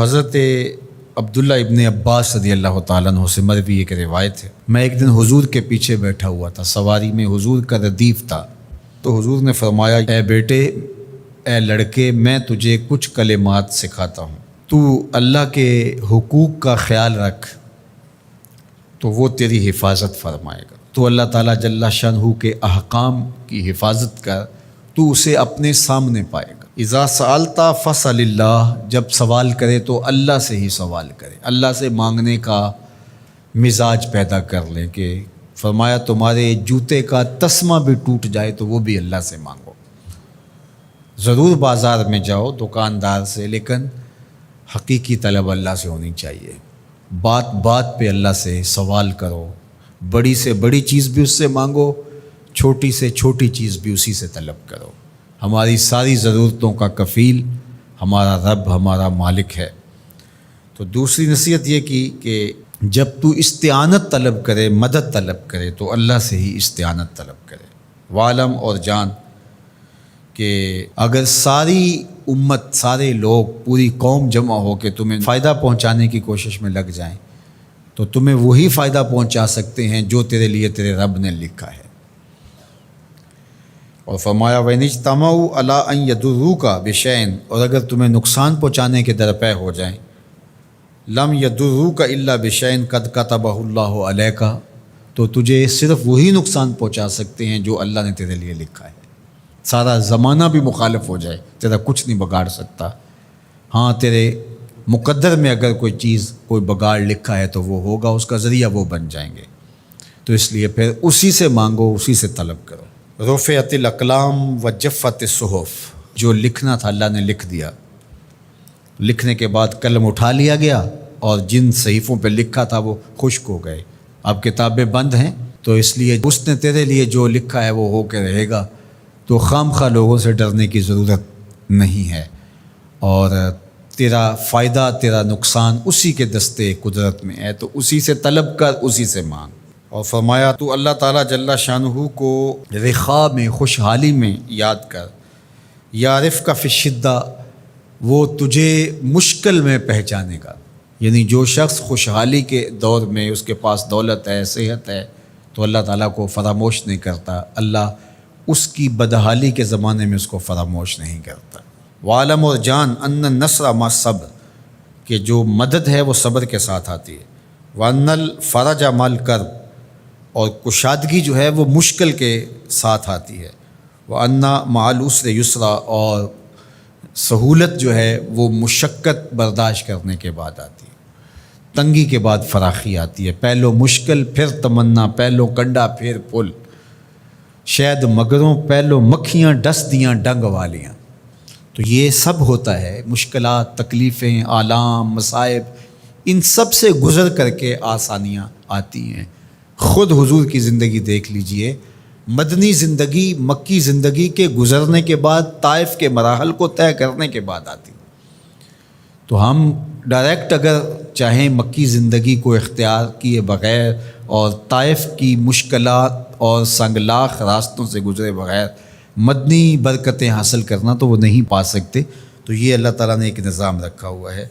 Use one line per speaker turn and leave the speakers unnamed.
حضرت عبداللہ ابن عباس رضی اللہ تعالیٰ عنہ سے مروی ایک روایت ہے، میں ایک دن حضور کے پیچھے بیٹھا ہوا تھا، سواری میں حضور کا ردیف تھا، تو حضور نے فرمایا، اے بیٹے، اے لڑکے، میں تجھے کچھ کلمات سکھاتا ہوں، تو اللہ کے حقوق کا خیال رکھ تو وہ تیری حفاظت فرمائے گا۔ تو اللہ تعالیٰ جل شانہ کے احکام کی حفاظت کر، تو اسے اپنے سامنے پائے گا۔ اذا سألت فاسأل اللہ، جب سوال کرے تو اللہ سے ہی سوال کرے، اللہ سے مانگنے کا مزاج پیدا کر لیں کہ فرمایا تمہارے جوتے کا تسمہ بھی ٹوٹ جائے تو وہ بھی اللہ سے مانگو۔ ضرور بازار میں جاؤ دکاندار سے، لیکن حقیقی طلب اللہ سے ہونی چاہیے۔ بات بات پہ اللہ سے سوال کرو، بڑی سے بڑی چیز بھی اس سے مانگو، چھوٹی سے چھوٹی چیز بھی اسی سے طلب کرو۔ ہماری ساری ضرورتوں کا کفیل ہمارا رب، ہمارا مالک ہے۔ تو دوسری نصیحت یہ کی کہ جب تو استعانت طلب کرے، مدد طلب کرے تو اللہ سے ہی استعانت طلب کرے۔ وعلم، اور جان کہ اگر ساری امت، سارے لوگ، پوری قوم جمع ہو کے تمہیں فائدہ پہنچانے کی کوشش میں لگ جائیں تو تمہیں وہی فائدہ پہنچا سکتے ہیں جو تیرے لیے تیرے رب نے لکھا ہے۔ اور فرمایا وَإِنِ اجْتَمَعُوا عَلَىٰ أَن يَضُرُّوكَ بِشَيْءٍ، اور اگر تمہیں نقصان پہنچانے کے درپے ہو جائیں، لَمْ يَضُرُّوكَ إِلَّا بِشَيْءٍ قَدْ كَتَبَهُ اللَّهُ عَلَيْكَ، تو تجھے صرف وہی نقصان پہنچا سکتے ہیں جو اللہ نے تیرے لیے لکھا ہے۔ سارا زمانہ بھی مخالف ہو جائے، تیرا کچھ نہیں بگاڑ سکتا۔ ہاں، تیرے مقدر میں اگر کوئی چیز، کوئی بگاڑ لکھا ہے تو وہ ہوگا، اس کا ذریعہ وہ بن جائیں گے۔ تو اس لیے پھر اسی سے مانگو، اسی سے طلب کرو۔ رفعت الاقلام وجفت الصحف، جو لکھنا تھا اللہ نے لکھ دیا، لکھنے کے بعد قلم اٹھا لیا گیا اور جن صحیفوں پہ لکھا تھا وہ خشک ہو گئے۔ اب کتابیں بند ہیں، تو اس لیے اس نے تیرے لیے جو لکھا ہے وہ ہو کے رہے گا، تو خام خواہ لوگوں سے ڈرنے کی ضرورت نہیں ہے، اور تیرا فائدہ، تیرا نقصان اسی کے دستے قدرت میں ہے، تو اسی سے طلب کر، اسی سے مانگ۔ اور فرمایا تو اللہ تعالیٰ جل شانہ کو رخاء میں، خوشحالی میں یاد کر، یعرف کا فی الشدہ، وہ تجھے مشکل میں پہچانے گا۔ یعنی جو شخص خوشحالی کے دور میں اس کے پاس دولت ہے، صحت ہے، تو اللہ تعالیٰ کو فراموش نہیں کرتا، اللہ اس کی بدحالی کے زمانے میں اس کو فراموش نہیں کرتا۔ وعلم، اور جان، ان النصر مع الصبر، کہ جو مدد ہے وہ صبر کے ساتھ آتی ہے۔ وان الفرج مع الکرب، اور کشادگی جو ہے وہ مشکل کے ساتھ آتی ہے۔ وان مع العسر یسرا، اور سہولت جو ہے وہ مشقت برداشت کرنے کے بعد آتی ہے، تنگی کے بعد فراخی آتی ہے۔ پہلو مشکل پھر تمنا، پہلو کنڈا پھر پل، شاید مگروں پہلو مکھیاں ڈس دیاں ڈنگ والیاں۔ تو یہ سب ہوتا ہے، مشکلات، تکلیفیں، آلام، مصائب، ان سب سے گزر کر کے آسانیاں آتی ہیں۔ خود حضور کی زندگی دیکھ لیجئے، مدنی زندگی مکی زندگی کے گزرنے کے بعد، طائف کے مراحل کو طے کرنے کے بعد آتی۔ تو ہم ڈائریکٹ اگر چاہیں مکی زندگی کو اختیار کیے بغیر اور طائف کی مشکلات اور سنگلاخ راستوں سے گزرے بغیر مدنی برکتیں حاصل کرنا، تو وہ نہیں پا سکتے۔ تو یہ اللہ تعالیٰ نے ایک نظام رکھا ہوا ہے۔